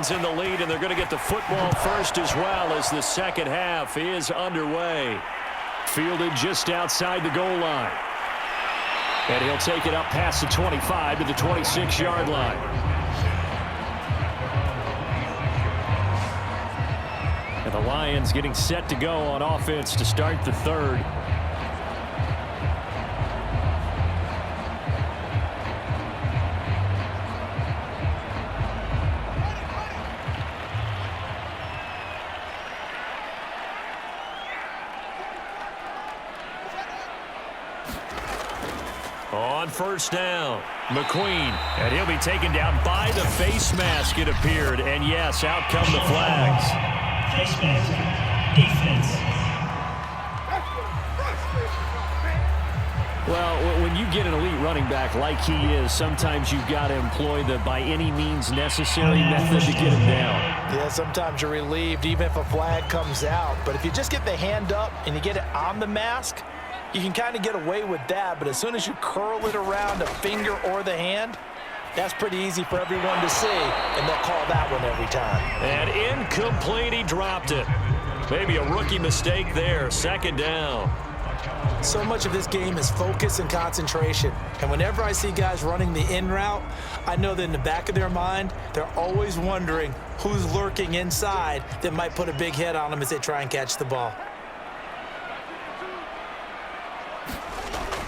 Lions in the lead, and they're going to get the football first as well as the second half is underway. Fielded just outside the goal line. And he'll take it up past the 25 to the 26-yard line. And the Lions getting set to go on offense to start the third. On first down, McQueen, and he'll be taken down by the face mask, it appeared. And yes, out come the flags. Face mask, defense. Well, when you get an elite running back like he is, sometimes you've got to employ the by any means necessary method to get him down. Yeah, sometimes you're relieved even if a flag comes out. But if you just get the hand up and you get it on the mask, you can kind of get away with that, but as soon as you curl it around a finger or the hand, that's pretty easy for everyone to see, and they'll call that one every time. And incomplete, he dropped it. Maybe a rookie mistake there, second down. So much of this game is focus and concentration, and whenever I see guys running the in route, I know that in the back of their mind, they're always wondering who's lurking inside that might put a big hit on them as they try and catch the ball.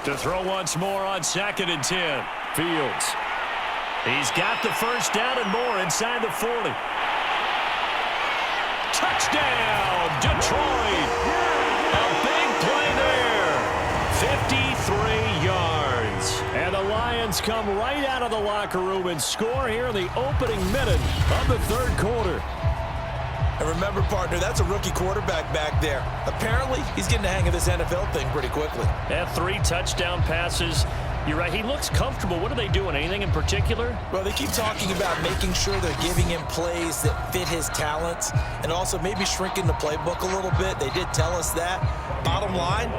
To throw once more on 2nd and 10. Fields. He's got the first down and more inside the 40. Touchdown, Detroit. A big play there. 53 yards. And the Lions come right out of the locker room and score here in the opening minute of the third quarter. And remember, partner, that's a rookie quarterback back there. Apparently, he's getting the hang of this NFL thing pretty quickly. Yeah, 3 touchdown passes. You're right, he looks comfortable. What are they doing? Anything in particular? Well, they keep talking about making sure they're giving him plays that fit his talents and also maybe shrinking the playbook a little bit. They did tell us that. Bottom line,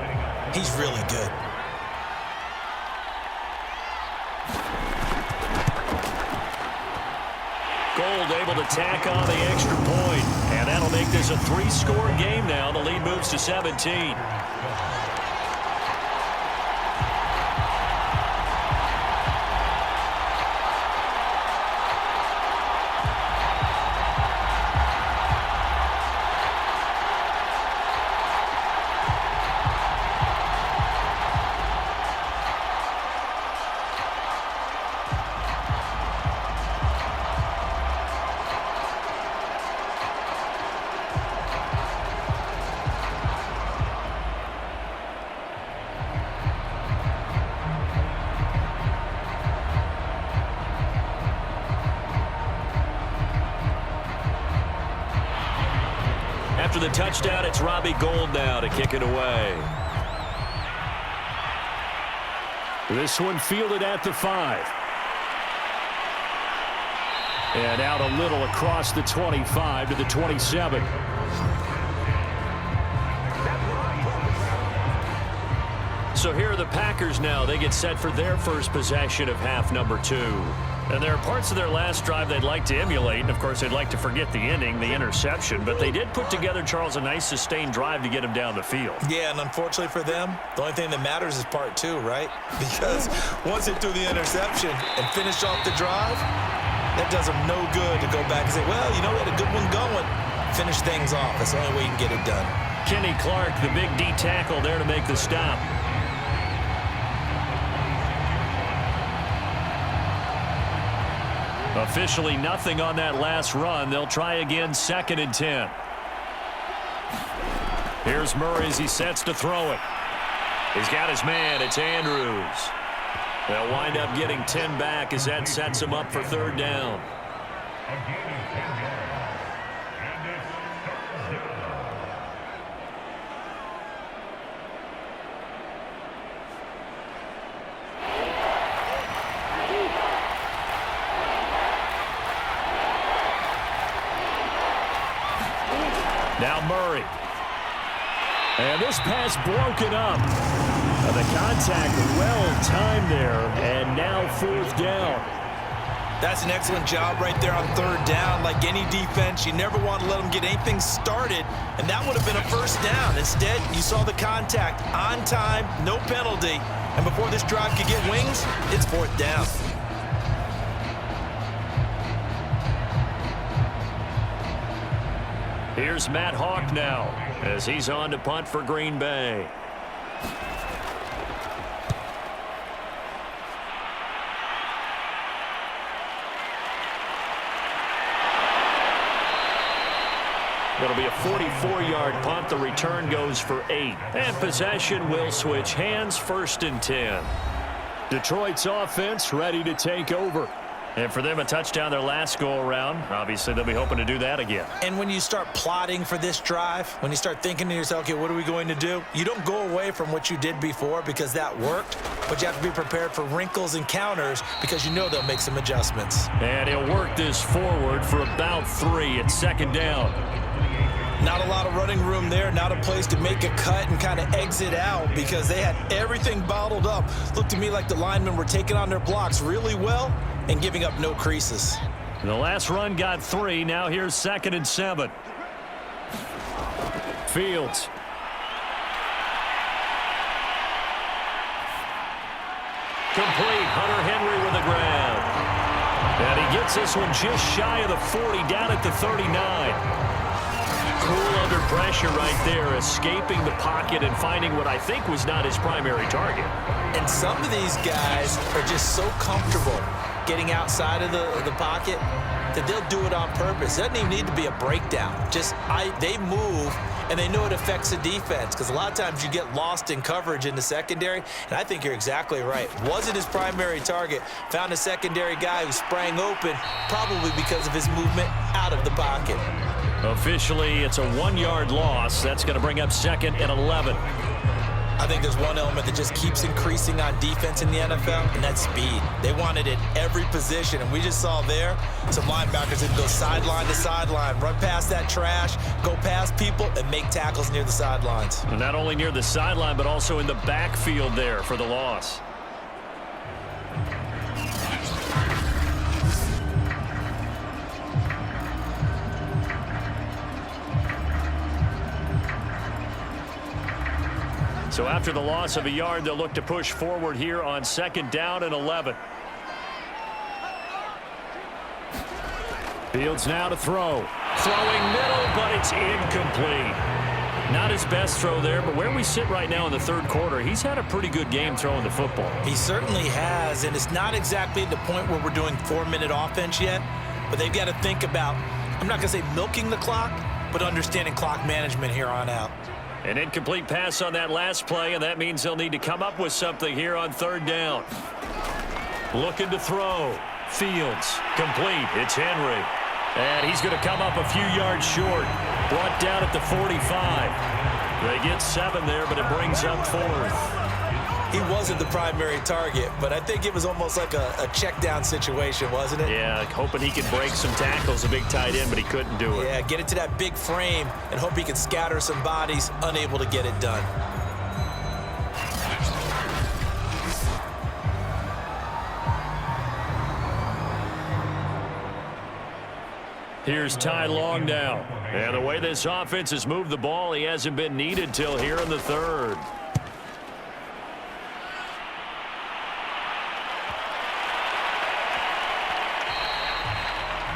he's really good. Gold able to tack on the extra point, and that'll make this a 3-score game now. The lead moves to 17. After the touchdown, it's Robbie Gould now to kick it away. This one fielded at the 5. And out a little across the 25 to the 27. So here are the Packers now. They get set for their first possession of half number 2. And there are parts of their last drive they'd like to emulate. And, of course, they'd like to forget the inning, the interception. But they did put together, Charles, a nice sustained drive to get him down the field. Yeah, and unfortunately for them, the only thing that matters is part 2, right? Because once they threw the interception and finished off the drive, that does them no good to go back and say, well, you know, we had a good one going. Finish things off. That's the only way you can get it done. Kenny Clark, the big D tackle there to make the stop. Officially nothing on that last run. They'll try again, 2nd and 10. Here's Murray as he sets to throw it. He's got his man. It's Andrews. They'll wind up getting 10 back as that sets him up for 3rd down. Now Murray. And this pass broken up. The contact well timed there, and now 4th down. That's an excellent job right there on third down. Like any defense, you never want to let them get anything started, and that would have been a first down. Instead, you saw the contact on time, no penalty, and before this drive could get wings, it's fourth down. Here's Matt Hawk now as he's on to punt for Green Bay. It'll be a 44-yard punt. The return goes for 8. And possession will switch hands, 1st and 10. Detroit's offense ready to take over. And for them, a touchdown their last go-around. Obviously, they'll be hoping to do that again. And when you start plotting for this drive, when you start thinking to yourself, okay, what are we going to do? You don't go away from what you did before because that worked, but you have to be prepared for wrinkles and counters because you know they'll make some adjustments. And he'll work this forward for about 3 at 2nd down. Not a lot of running room there, not a place to make a cut and kind of exit out because they had everything bottled up. Looked to me like the linemen were taking on their blocks really well and giving up no creases. The last run got 3. Now here's 2nd and 7. Fields. Complete. Hunter Henry with a grab. And he gets this one just shy of the 40, down at the 39. Cool under pressure right there, escaping the pocket and finding what I think was not his primary target. And some of these guys are just so comfortable getting outside of the pocket that they'll do it on purpose. It doesn't even need to be a breakdown. They move, and they know it affects the defense because a lot of times you get lost in coverage in the secondary, and I think you're exactly right. Wasn't his primary target. Found a secondary guy who sprang open, probably because of his movement out of the pocket. Officially, it's a 1-yard loss. That's going to bring up 2nd and 11. I think there's one element that just keeps increasing on defense in the NFL, and that's speed. They want it at every position, and we just saw there some linebackers that go sideline to sideline, run past that trash, go past people, and make tackles near the sidelines. And not only near the sideline, but also in the backfield there for the loss. So after the loss of a yard, they'll look to push forward here on 2nd down and 11. Fields now to throw. Throwing middle, but it's incomplete. Not his best throw there, but where we sit right now in the 3rd quarter, he's had a pretty good game throwing the football. He certainly has, and it's not exactly the point where we're doing 4-minute offense yet, but they've got to think about, I'm not going to say milking the clock, but understanding clock management here on out. An incomplete pass on that last play, and that means they'll need to come up with something here on 3rd down. Looking to throw. Fields. Complete. It's Henry. And he's going to come up a few yards short. Brought down at the 45. They get 7 there, but it brings up 4th. He wasn't the primary target, but I think it was almost like a check down situation, wasn't it? Yeah, hoping he could break some tackles, a big tight end, but he couldn't do it. Yeah, get it to that big frame and hope he could scatter some bodies, unable to get it done. Here's Ty Long now. And the way this offense has moved the ball, he hasn't been needed till here in the 3rd.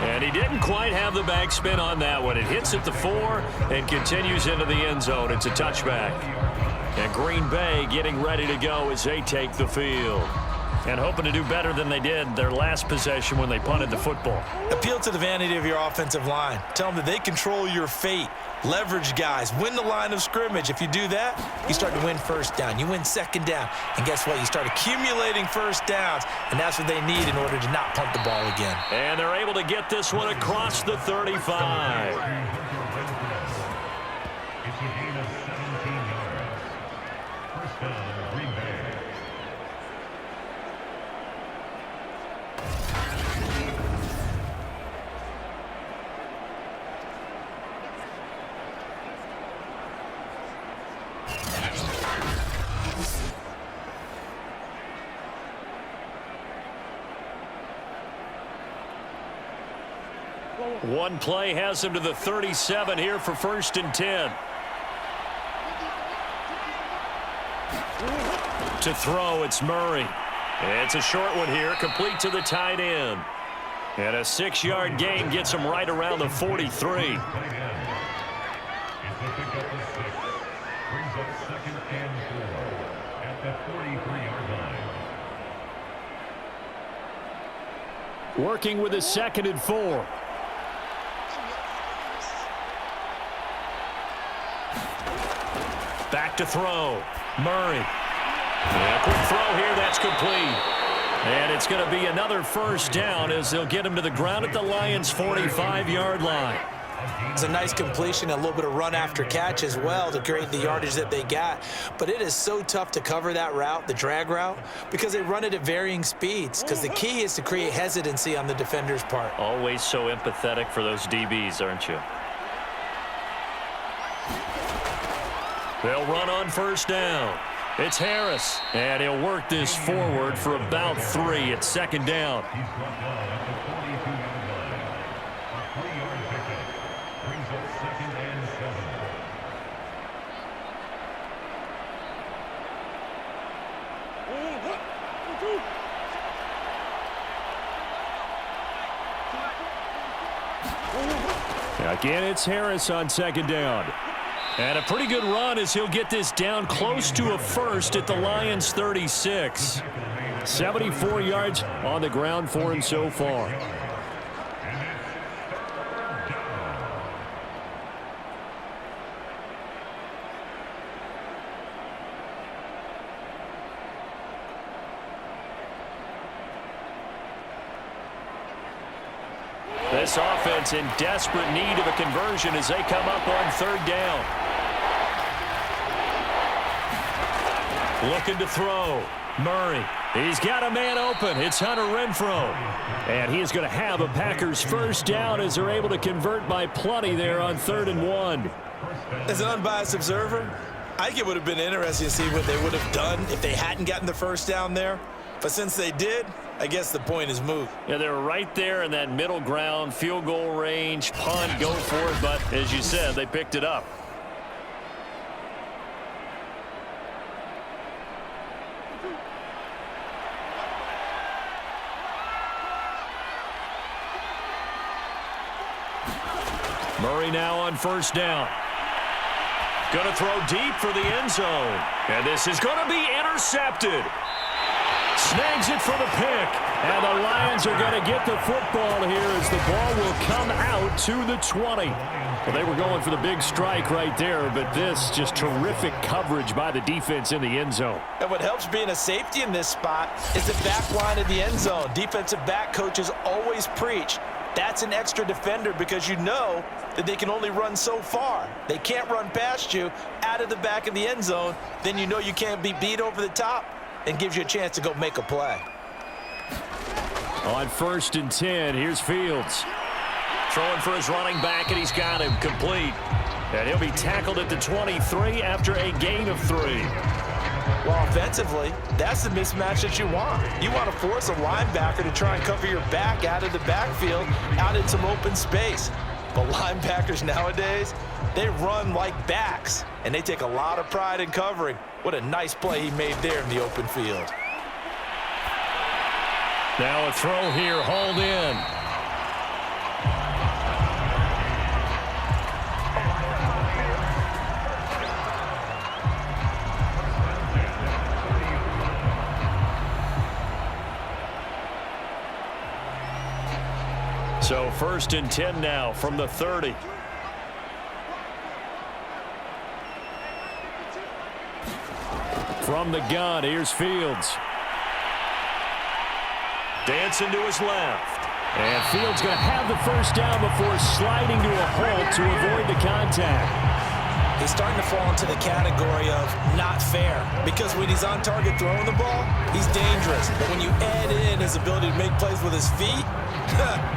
And he didn't quite have the backspin on that one. It hits at the 4 and continues into the end zone. It's a touchback. And Green Bay getting ready to go as they take the field. And hoping to do better than they did their last possession when they punted the football. Appeal to the vanity of your offensive line. Tell them that they control your fate. Leverage guys. Win the line of scrimmage. If you do that, you start to win 1st down. You win 2nd down. And guess what? You start accumulating 1st downs. And that's what they need in order to not punt the ball again. And they're able to get this one across the 35. One play has him to the 37 here for 1st and 10. To throw, it's Murray. It's a short one here, complete to the tight end. And a 6-yard gain gets him right around the 43. Working with a 2nd and 4. Back to throw. Murray. Yeah, quick throw here. That's complete. And it's going to be another 1st down as they'll get him to the ground at the Lions' 45-yard line. It's a nice completion, a little bit of run after catch as well to create the yardage that they got. But it is so tough to cover that route, the drag route, because they run it at varying speeds. Because the key is to create hesitancy on the defender's part. Always so empathetic for those DBs, aren't you? They'll run on 1st down. It's Harris, and he'll work this forward for about 3 at 2nd down. Again, it's Harris on 2nd down. And a pretty good run as he'll get this down close to a 1st at the Lions' 36. 74 yards on the ground for him so far. This offense in desperate need of a conversion as they come up on 3rd down. Looking to throw. Murray. He's got a man open. It's Hunter Renfrow. And he is going to have a Packers 1st down as they're able to convert by plenty there on 3rd and 1. As an unbiased observer, I think it would have been interesting to see what they would have done if they hadn't gotten the 1st down there. But since they did, I guess the point is moot. Yeah, they were right there in that middle ground, field goal range, punt, go for it. But as you said, they picked it up. Murray now on 1st down. Going to throw deep for the end zone. And this is going to be intercepted. Snags it for the pick. And the Lions are going to get the football here as the ball will come out to the 20. Well, they were going for the big strike right there, but this just terrific coverage by the defense in the end zone. And what helps being a safety in this spot is the back line of the end zone. Defensive back coaches always preach. That's an extra defender because you know that they can only run so far. They can't run past you out of the back of the end zone. Then you know you can't be beat over the top and gives you a chance to go make a play. On 1st and 10, here's Fields. Throwing for his running back, and he's got him complete. And he'll be tackled at the 23 after a gain of 3. Well, offensively, that's the mismatch that you want. You want to force a linebacker to try and cover your back out of the backfield, out in some open space. But linebackers nowadays, they run like backs, and they take a lot of pride in covering. What a nice play he made there in the open field. Now a throw here, hauled in. So 1st and 10 now from the 30. From the gun, here's Fields. Dancing to his left. And Fields going to have the 1st down before sliding to a halt to avoid the contact. He's starting to fall into the category of not fair because when he's on target throwing the ball, he's dangerous. But when you add in his ability to make plays with his feet,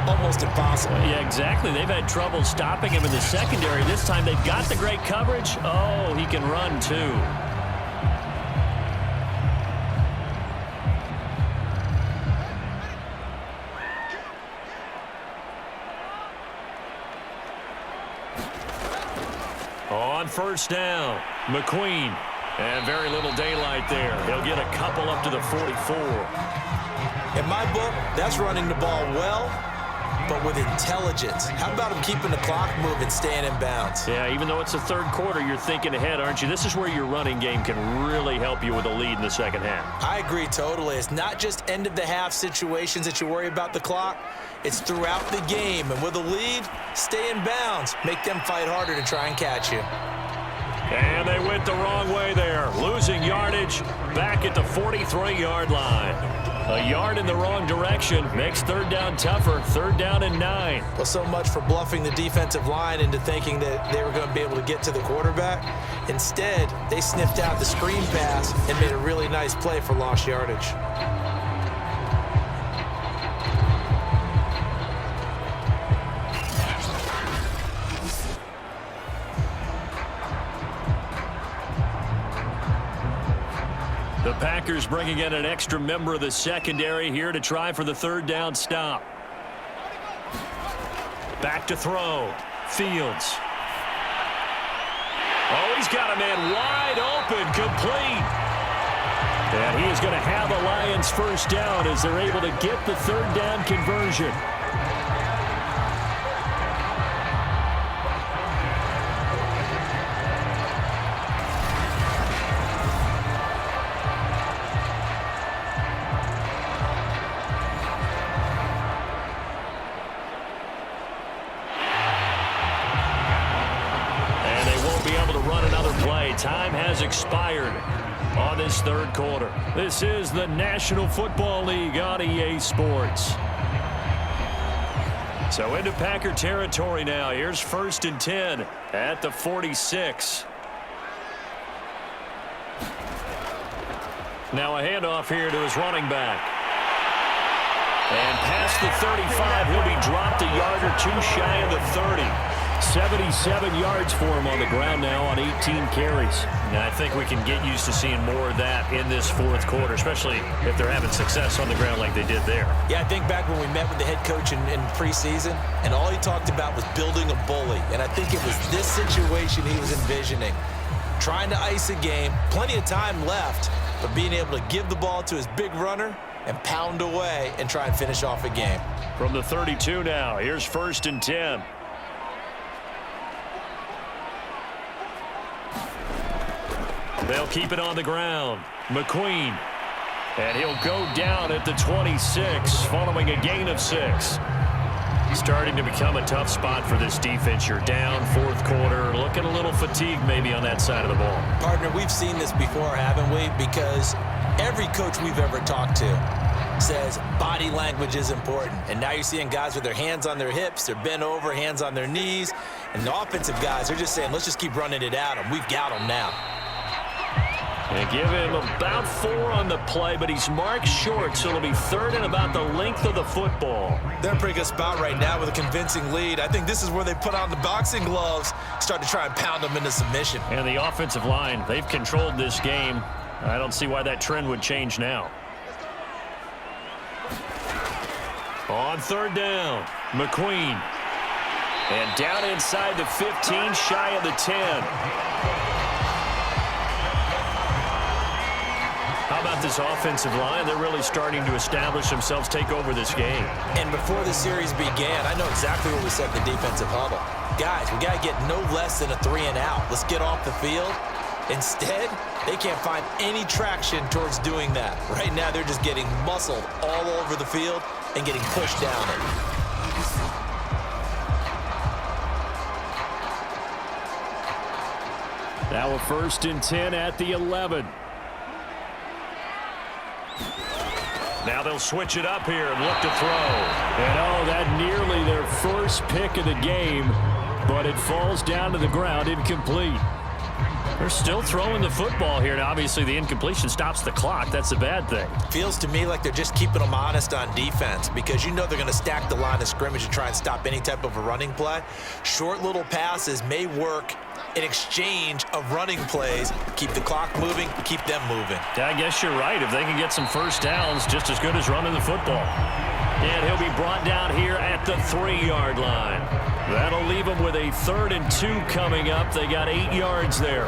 almost impossible. Yeah, exactly. They've had trouble stopping him in the secondary. This time they've got the great coverage. Oh, he can run too. first down. McQueen. And very little daylight there. He'll get a couple up to the 44. In my book, that's running the ball well, but with intelligence. How about him keeping the clock moving, staying in bounds? Yeah, even though it's the third quarter, you're thinking ahead, aren't you? This is where your running game can really help you with a lead in the second half. I agree totally. It's not just end-of-the-half situations that you worry about the clock. It's throughout the game. And with a lead, stay in bounds. Make them fight harder to try and catch you. And they went the wrong way there. Losing yardage back at the 43-yard line. A yard in the wrong direction makes third down tougher. Third down and 9. Well, so much for bluffing the defensive line into thinking that they were going to be able to get to the quarterback. Instead, they sniffed out the screen pass and made a really nice play for lost yardage. The Packers bringing in an extra member of the secondary here to try for the third down stop. Back to throw. Fields. Oh, he's got a man wide open, complete. And he is going to have a Lions first down as they're able to get the third down conversion. Time has expired on this third quarter. This is the National Football League on EA Sports. So into Packer territory now. Here's 1st and 10 at the 46. Now a handoff here to his running back. And past the 35, he'll be dropped a yard or two shy of the 30. 77 yards for him on the ground now on 18 carries. Now, I think we can get used to seeing more of that in this fourth quarter, especially if they're having success on the ground like they did there. Yeah, I think back when we met with the head coach in preseason, and all he talked about was building a bully. And I think it was this situation he was envisioning. Trying to ice a game, plenty of time left, but being able to give the ball to his big runner and pound away and try and finish off a game. From the 32 now, here's 1st and 10. They'll keep it on the ground. McQueen. And he'll go down at the 26 following a gain of 6. Starting to become a tough spot for this defense. You're down fourth quarter. Looking a little fatigued maybe on that side of the ball. Partner, we've seen this before, haven't we? Because every coach we've ever talked to says body language is important. And now you're seeing guys with their hands on their hips. They're bent over, hands on their knees. And the offensive guys are just saying, let's just keep running it at them. We've got them now. They give him about 4 on the play, but he's marked short, so it'll be third and about the length of the football. They're in a pretty good spot right now with a convincing lead. I think this is where they put on the boxing gloves, start to try and pound them into submission. And the offensive line, they've controlled this game. I don't see why that trend would change now. On third down, McQueen. And down inside the 15, shy of the 10. How about this offensive line? They're really starting to establish themselves, take over this game. And before the series began, I know exactly what we said in the defensive huddle. Guys, we got to get no less than a 3 and out. Let's get off the field. Instead, they can't find any traction towards doing that. Right now, they're just getting muscled all over the field and getting pushed down it. Now a 1st and 10 at the 11. Now they'll switch it up here and look to throw. And oh, that nearly their first pick of the game, but it falls down to the ground, incomplete. They're still throwing the football here, and obviously the incompletion stops the clock. That's a bad thing. Feels to me like they're just keeping them honest on defense because you know they're going to stack the line of scrimmage and try and stop any type of a running play. Short little passes may work in exchange of running plays. Keep the clock moving, keep them moving. I guess you're right. If they can get some first downs, just as good as running the football. And he'll be brought down here at the 3-yard line. That'll leave them with a 3rd and 2 coming up. They got 8 yards there.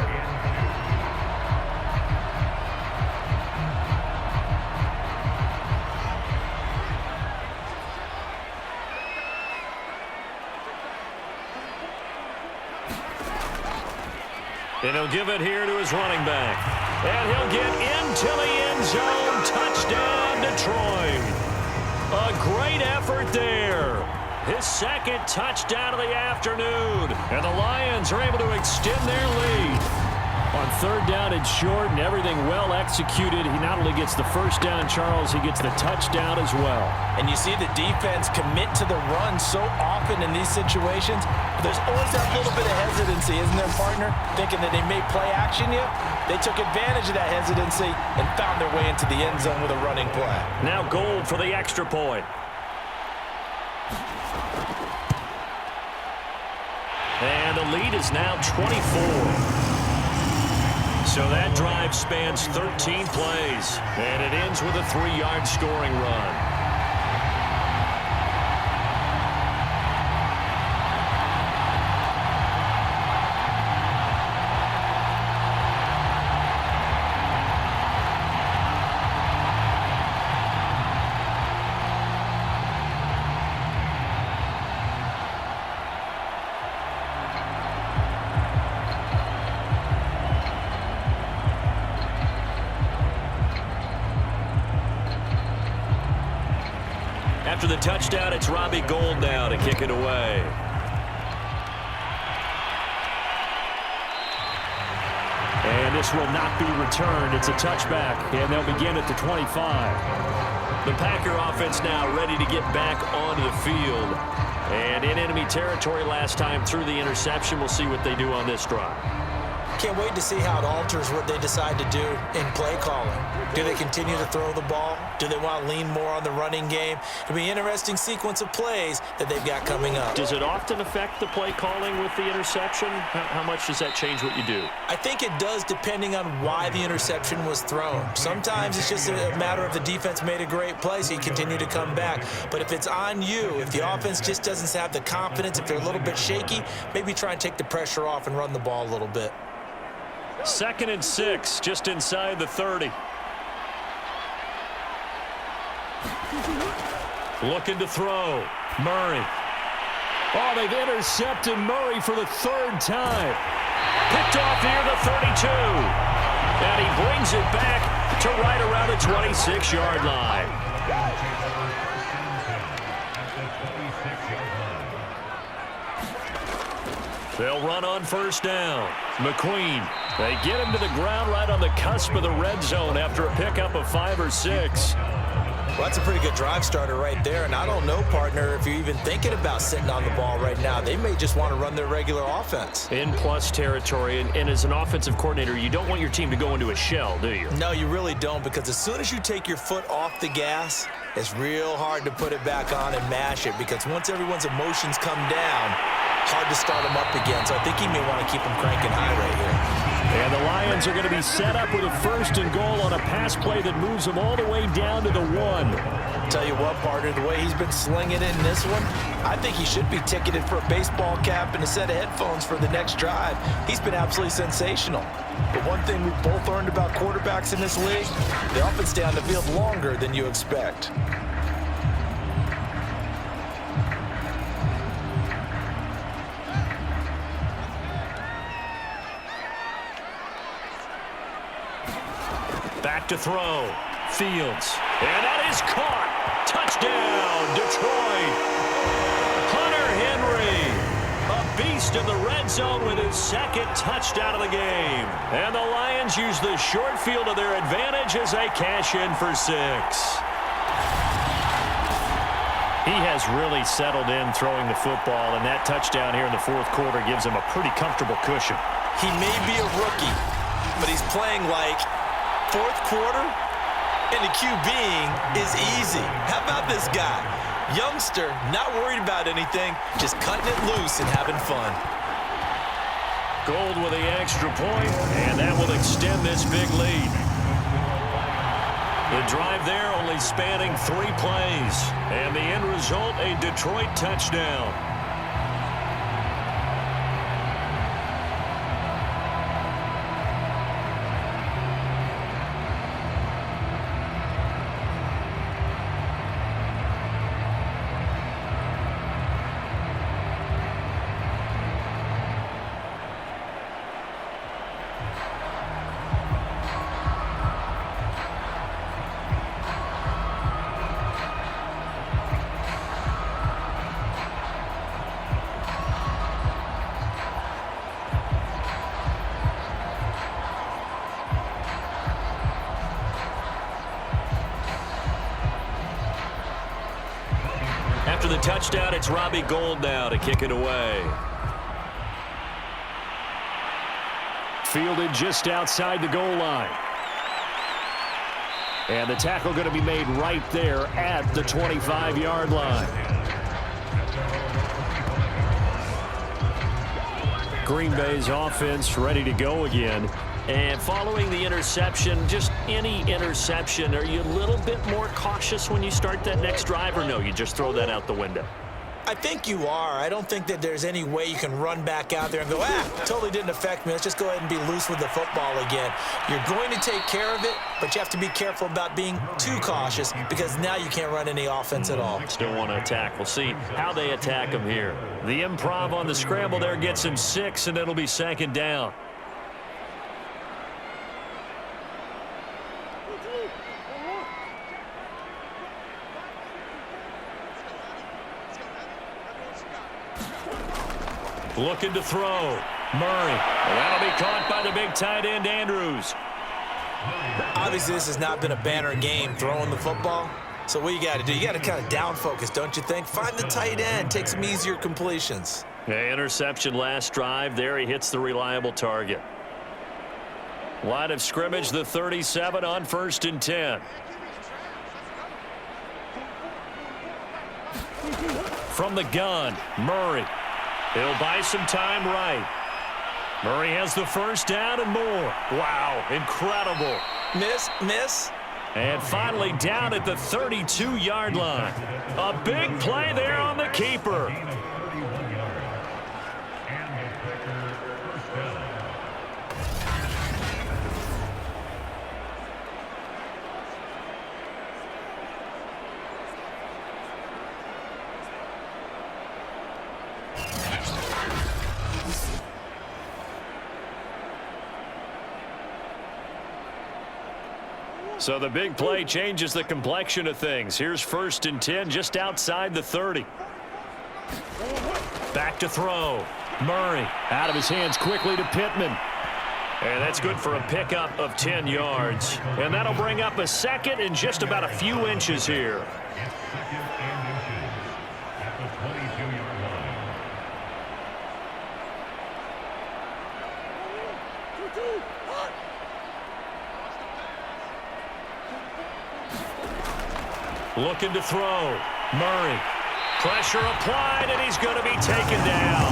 And he'll give it here to his running back. And he'll get into the end zone. Touchdown, Detroit. A great effort there. His 2nd touchdown of the afternoon. And the Lions are able to extend their lead. On 3rd down and short and everything well executed, he not only gets the 1st down, Charles, he gets the touchdown as well. And you see the defense commit to the run so often in these situations. But there's always that little bit of hesitancy, isn't there, partner? Thinking that they may play action you. They took advantage of that hesitancy and found their way into the end zone with a running play. Now Gold for the extra point. And the lead is now 24. So that drive spans 13 plays, and it ends with a 3-yard scoring run. After the touchdown, it's Robbie Gould now to kick it away. And this will not be returned. It's a touchback, and they'll begin at the 25. The Packer offense now ready to get back onto the field. And in enemy territory last time through the interception. We'll see what they do on this drive. Can't wait to see how it alters what they decide to do in play calling. Do they continue to throw the ball? Do they want to lean more on the running game? It'll be an interesting sequence of plays that they've got coming up. Does it often affect the play calling with the interception? How much does that change what you do? I think it does, depending on why the interception was thrown. Sometimes it's just a matter of the defense made a great play, so you continue to come back. But if it's on you, if the offense just doesn't have the confidence, if they're a little bit shaky, maybe try and take the pressure off and run the ball a little bit. 2nd and 6, just inside the 30. Looking to throw. Murray. Oh, they've intercepted Murray for the 3rd time. Picked off near the 32. And he brings it back to right around the 26-yard line. They'll run on 1st down. McQueen. They get him to the ground right on the cusp of the red zone after a pickup of 5 or 6. Well, that's a pretty good drive starter right there. And I don't know, partner, if you're even thinking about sitting on the ball right now. They may just want to run their regular offense. In plus territory. And as an offensive coordinator, you don't want your team to go into a shell, do you? No, you really don't, because as soon as you take your foot off the gas, it's real hard to put it back on and mash it, because once everyone's emotions come down, hard to start them up again. So I think he may want to keep them cranking high right here. And the Lions are going to be set up with a 1st and goal on a pass play that moves them all the way down to the 1. Tell you what, partner, the way he's been slinging it in this one, I think he should be ticketed for a baseball cap and a set of headphones for the next drive. He's been absolutely sensational. But one thing we've both learned about quarterbacks in this league, they often stay on the field longer than you expect. Back to throw. Fields. And that is caught. Touchdown, Detroit. Hunter Henry. A beast in the red zone with his 2nd touchdown of the game. And the Lions use the short field to their advantage as they cash in for 6. He has really settled in throwing the football, and that touchdown here in the 4th quarter gives him a pretty comfortable cushion. He may be a rookie, but he's playing like 4th quarter, and the QBing is easy. How about this guy? Youngster, not worried about anything, just cutting it loose and having fun. Gold with the extra point, and that will extend this big lead. The drive there only spanning 3 plays, and the end result, a Detroit touchdown. After the touchdown, it's Robbie Gould now to kick it away. Fielded just outside the goal line. And the tackle going to be made right there at the 25-yard line. Green Bay's offense ready to go again. And following the interception, just any interception, are you a little bit more cautious when you start that next drive, or no, you just throw that out the window? I think you are. I don't think that there's any way you can run back out there and go, totally didn't affect me. Let's just go ahead and be loose with the football again. You're going to take care of it, but you have to be careful about being too cautious because now you can't run any offense at all. Still want to attack. We'll see how they attack him here. The improv on the scramble there gets him 6, and it'll be second down. Looking to throw. Murray. And that'll be caught by the big tight end, Andrews. Obviously, this has not been a banner game throwing the football. So what you got to do, you got to kind of down focus, don't you think? Find the tight end. Take some easier completions. Yeah, interception last drive. There he hits the reliable target. Line of scrimmage, the 37 on 1st and 10. From the gun, Murray. He'll buy some time right. Murray has the first down and more. Wow, incredible. Miss. And finally down at the 32-yard line. A big play there on the keeper. So the big play changes the complexion of things. Here's 1st and 10 just outside the 30. Back to throw. Murray out of his hands quickly to Pittman. And that's good for a pickup of 10 yards. And that'll bring up a second and just about a few inches here. Looking to throw. Murray. Pressure applied, and he's going to be taken down.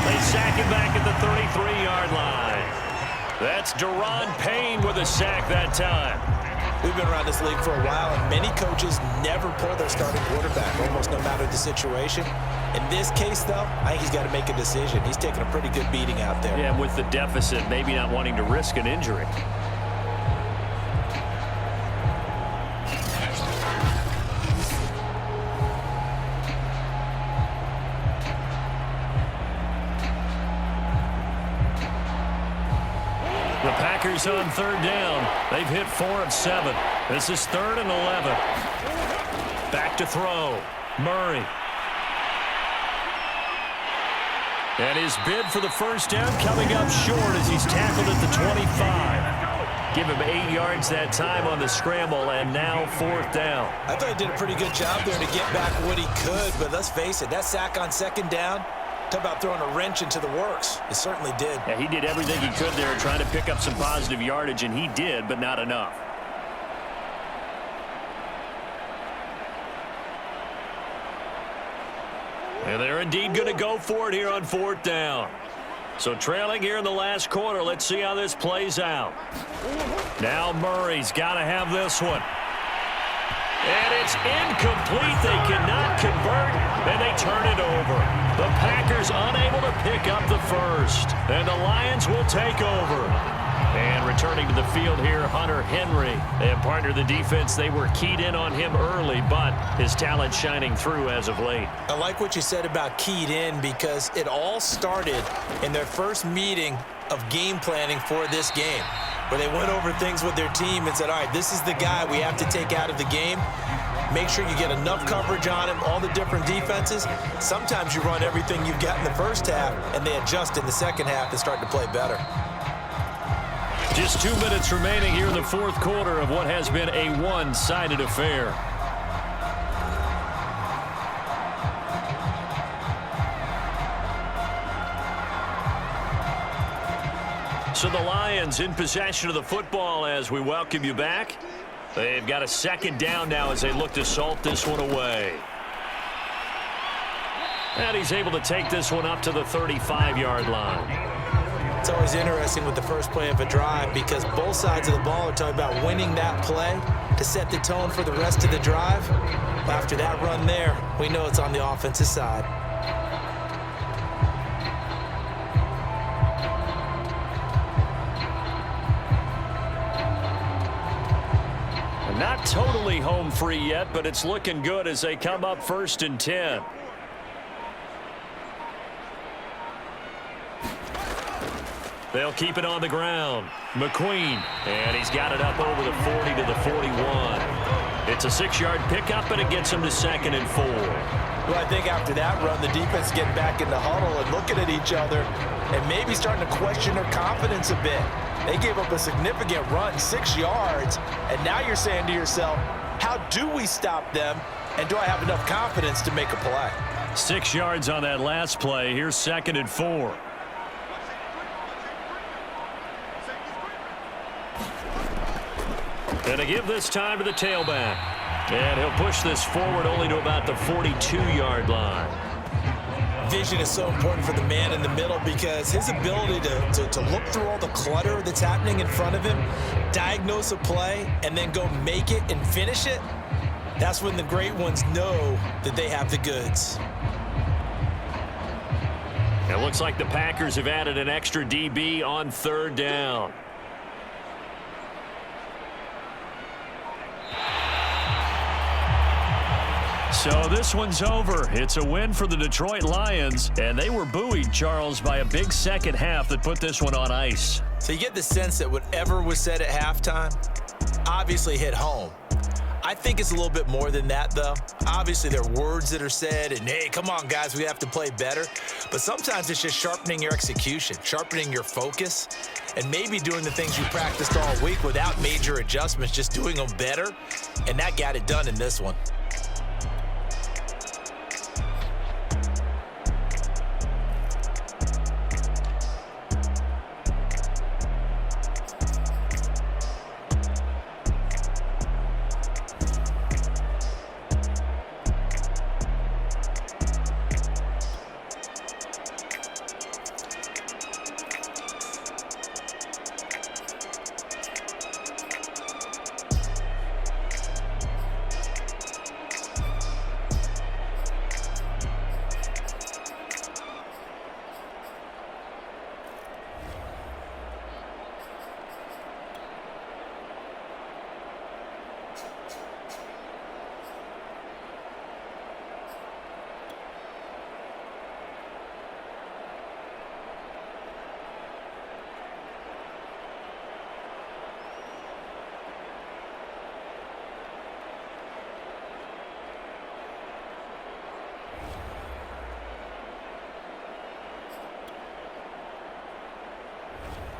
They sack him back at the 33-yard line. That's Daron Payne with a sack that time. We've been around this league for a while, and many coaches never pull their starting quarterback, almost no matter the situation. In this case, though, I think he's got to make a decision. He's taking a pretty good beating out there. Yeah, with the deficit, maybe not wanting to risk an injury. The Packers on 3rd down. They've hit 4 of 7. This is 3rd and 11. Back to throw. Murray. And his bid for the first down coming up short as he's tackled at the 25. Give him 8 yards that time on the scramble, and now 4th down. I thought he did a pretty good job there to get back what he could, but let's face it, that sack on 2nd down, talk about throwing a wrench into the works. It certainly did. Yeah, he did everything he could there trying to pick up some positive yardage, and he did, but not enough. And they're indeed going to go for it here on 4th down. So trailing here in the last quarter, let's see how this plays out. Now Murray's got to have this one. And it's incomplete. They cannot convert, and they turn it over. The Packers unable to pick up the first, and the Lions will take over. And returning to the field here, Hunter Henry. And partner the defense, they were keyed in on him early, but his talent shining through as of late. I like what you said about keyed in because it all started in their first meeting of game planning for this game, where they went over things with their team and said, all right, this is the guy we have to take out of the game. Make sure you get enough coverage on him, all the different defenses. Sometimes you run everything you've got in the first half, and they adjust in the second half and start to play better. Just 2 minutes remaining here in the 4th quarter of what has been a one-sided affair. So the Lions in possession of the football as we welcome you back. They've got a second down now as they look to salt this one away. And he's able to take this one up to the 35-yard line. It's always interesting with the first play of a drive because both sides of the ball are talking about winning that play to set the tone for the rest of the drive. After that run there, we know it's on the offensive side. Not totally home free yet, but it's looking good as they come up 1st and 10. They'll keep it on the ground. McQueen, and he's got it up over the 40 to the 41. It's a 6-yard pickup, and it gets him to 2nd and 4. Well, I think after that run, the defense getting back in the huddle and looking at each other and maybe starting to question their confidence a bit. They gave up a significant run, 6 yards, and now you're saying to yourself, how do we stop them, and do I have enough confidence to make a play? 6 yards on that last play. Here's 2nd and 4. And to give this time to the tailback. And he'll push this forward only to about the 42-yard line. Vision is so important for the man in the middle because his ability to look through all the clutter that's happening in front of him, diagnose a play, and then go make it and finish it, that's when the great ones know that they have the goods. It looks like the Packers have added an extra DB on 3rd down. So this one's over. It's a win for the Detroit Lions, and they were buoyed, Charles, by a big second half that put this one on ice. So you get the sense that whatever was said at halftime obviously hit home. I think it's a little bit more than that, though. Obviously, there are words that are said, and, hey, come on, guys, we have to play better. But sometimes it's just sharpening your execution, sharpening your focus, and maybe doing the things you practiced all week without major adjustments, just doing them better, and that got it done in this one.